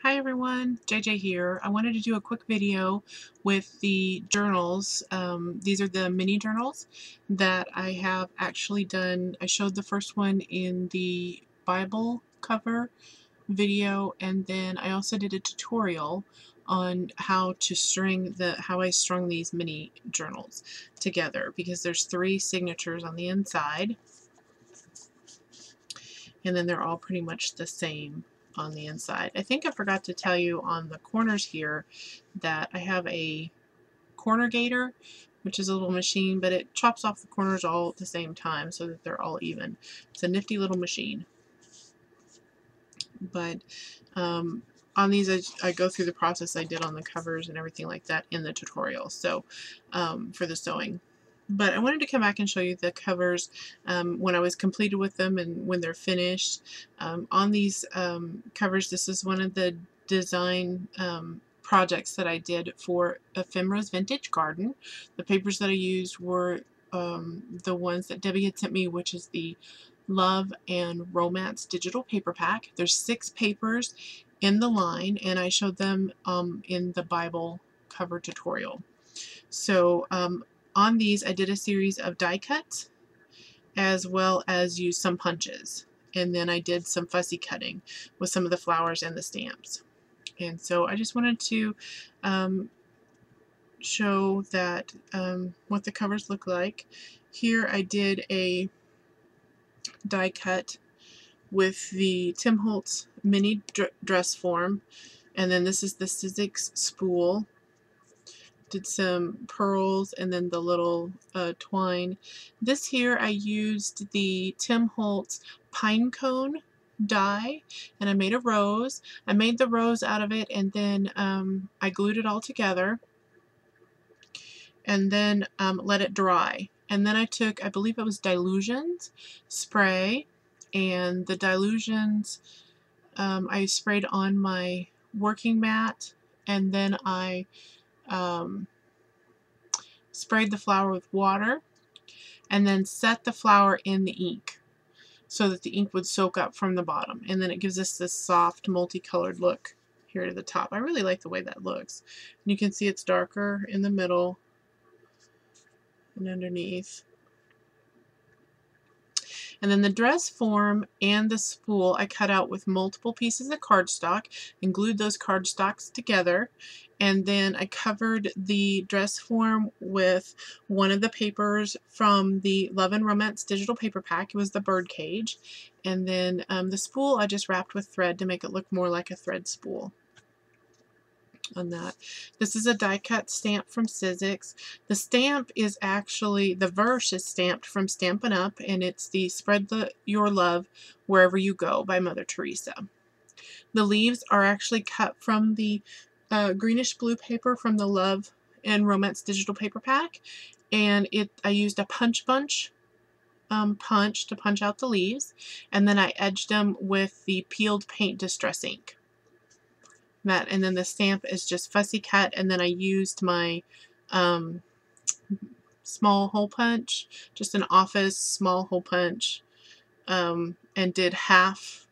Hi everyone, JJ here. I wanted to do a quick video with the journals. These are the mini journals that I have actually done. I showed the first one in the Bible cover video, and then I also did a tutorial on how I strung these mini journals together, because there's 3 signatures on the inside, and then they're all pretty much the same on the inside. I think I forgot to tell you on the corners here that I have a corner gator, which is a little machine, but it chops off the corners all at the same time so that they're all even. It's a nifty little machine. But on these, I go through the process I did on the covers and everything like that in the tutorial, so for the sewing. But I wanted to come back and show you the covers when I was completed with them and when they're finished. On these covers, this is one of the design projects that I did for Ephemera's Vintage Garden. The papers that I used were the ones that Debbie had sent me, which is the Love and Romance digital paper pack. There's 6 papers in the line, and I showed them in the Bible cover tutorial. So on these, I did a series of die cuts as well as used some punches, and then I did some fussy cutting with some of the flowers and the stamps. And so I just wanted to show that what the covers look like. Here I did a die cut with the Tim Holtz mini dress form, and then this is the Sizzix spool. Did some pearls and then the little twine. This here I used the Tim Holtz pine cone die, and I made a rose. I made the rose out of it, and then I glued it all together and then let it dry. And then I took, I believe it was Dilutions spray, and the Dilutions I sprayed on my working mat, and then I sprayed the flower with water, and then set the flower in the ink so that the ink would soak up from the bottom, and then it gives us this soft multicolored look here to the top. I really like the way that looks. And you can see it's darker in the middle and underneath. And then the dress form and the spool I cut out with multiple pieces of cardstock and glued those cardstocks together. And then I covered the dress form with one of the papers from the Love and Romance digital paper pack. It was the bird cage. And then the spool I just wrapped with thread to make it look more like a thread spool on that. This is a die cut stamp from Sizzix. The stamp is actually, the verse is stamped from Stampin' Up, and it's the Spread Your Love Wherever You Go by Mother Teresa. The leaves are actually cut from the greenish blue paper from the Love and Romance digital paper pack, and I used a punch bunch punch to punch out the leaves, and then I edged them with the peeled paint distress ink. And then the stamp is just fussy cut, and then I used my small hole punch, just an office small hole punch, and did half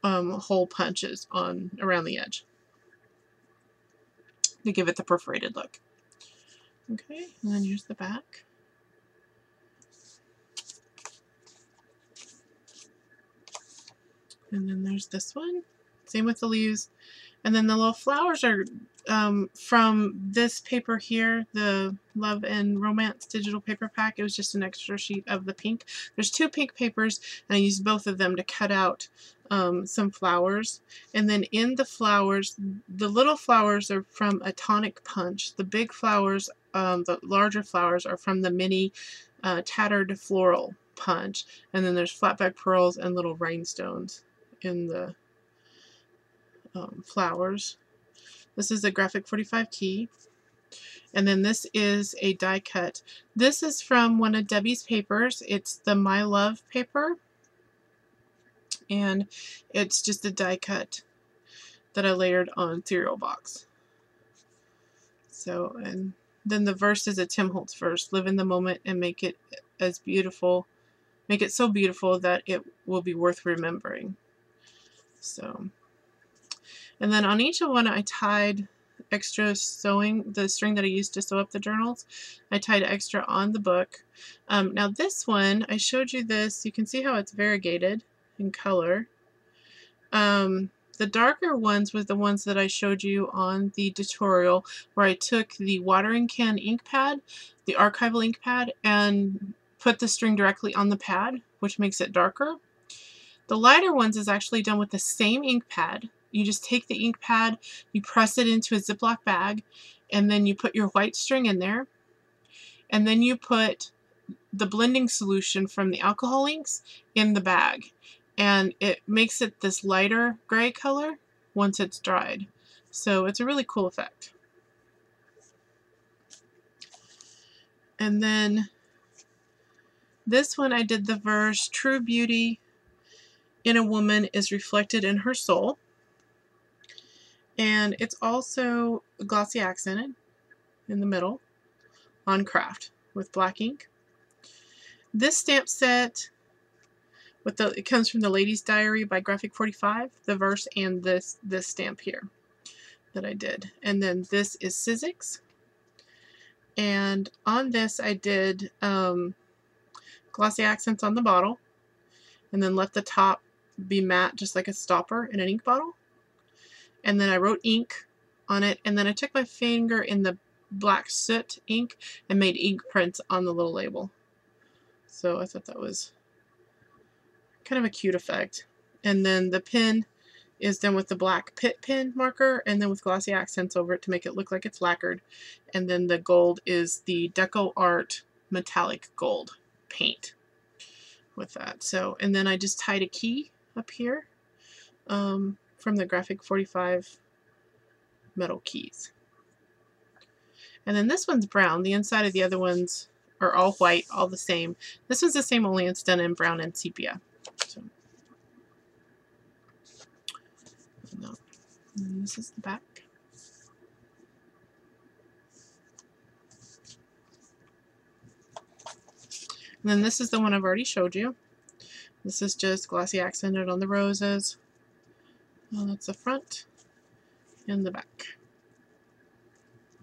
hole punches around the edge to give it the perforated look. Okay, and then here's the back. And then there's this one. Same with the leaves. And then the little flowers are from this paper here, the Love and Romance digital paper pack. It was just an extra sheet of the pink. There's 2 pink papers, and I used both of them to cut out some flowers. And then in the flowers, the little flowers are from a tonic punch. The big flowers, the larger flowers, are from the mini tattered floral punch. And then there's flatback pearls and little rhinestones in the flowers. This is a graphic 45 key, and then this is a die cut. This is from one of Debbie's papers. It's the My Love paper, and it's just a die cut that I layered on cereal box. So, and then the verse is a Tim Holtz verse: live in the moment and make it as beautiful, make it so beautiful that it will be worth remembering. So And then on each of one I tied extra sewing, the string that I used to sew up the journals, I tied extra on the book. Now this one, I showed you this, you can see how it's variegated in color. The darker ones was the ones that I showed you on the tutorial, where I took the watering can ink pad, the archival ink pad, and put the string directly on the pad, which makes it darker. The lighter ones is actually done with the same ink pad. You just take the ink pad, you press it into a Ziploc bag, and then you put your white string in there, and then you put the blending solution from the alcohol inks in the bag, and it makes it this lighter gray color once it's dried. So it's a really cool effect. And then this one I did the verse, "True beauty in a woman is reflected in her soul." And it's also glossy accented in the middle on craft with black ink. This stamp set, it comes from the Lady's Diary by Graphic 45, the verse, and this stamp here that I did. And then this is Sizzix. And on this I did glossy accents on the bottle, and then let the top be matte just like a stopper in an ink bottle. And then I wrote ink on it, and then I took my finger in the black soot ink and made ink prints on the little label. So I thought that was kind of a cute effect. And then the pen is done with the black Pitt pen marker, and then with glossy accents over it to make it look like it's lacquered. And then the gold is the Deco Art metallic gold paint with that. So, and then I just tied a key up here from the Graphic 45 metal keys. And then this one's brown. The inside of the other ones are all white, all the same. This one's the same, only it's done in brown and sepia. So, and this is the back. And then this is the one I've already showed you. This is just glossy accented on the roses. Well, that's the front and the back.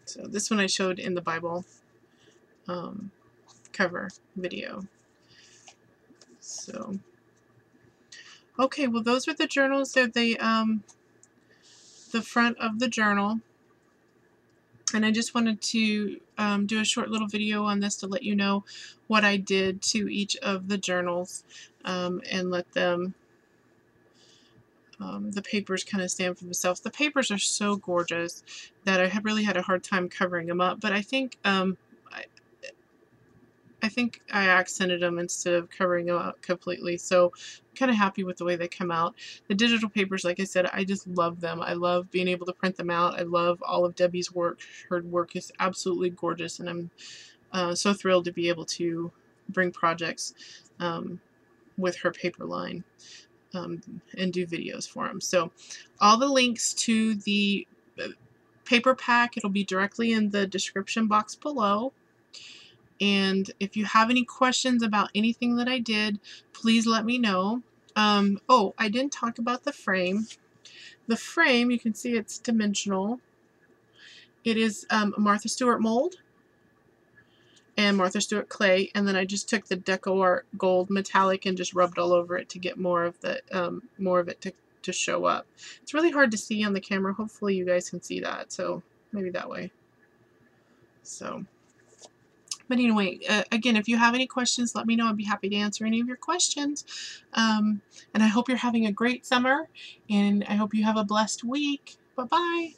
So this one I showed in the Bible cover video. So, okay, well those are the journals. They're the front of the journal. And I just wanted to do a short little video on this to let you know what I did to each of the journals and let them, the papers kind of stand for themselves. The papers are so gorgeous that I have really had a hard time covering them up, but I think I accented them instead of covering them up completely, so I'm kind of happy with the way they come out. The digital papers, like I said, I just love them. I love being able to print them out. I love all of Debbie's work. Her work is absolutely gorgeous, and I'm so thrilled to be able to bring projects with her paper line and do videos for them. So all the links to the paper pack, it'll be directly in the description box below. And if you have any questions about anything that I did, please let me know. Oh, I didn't talk about the frame. The frame, you can see it's dimensional. It is Martha Stewart mold and Martha Stewart clay, and then I just took the Deco Art gold metallic and just rubbed all over it to get more of it to show up. It's really hard to see on the camera. Hopefully you guys can see that, so maybe that way. So. But anyway, again, if you have any questions, let me know. I'd be happy to answer any of your questions. And I hope you're having a great summer, and I hope you have a blessed week. Bye-bye.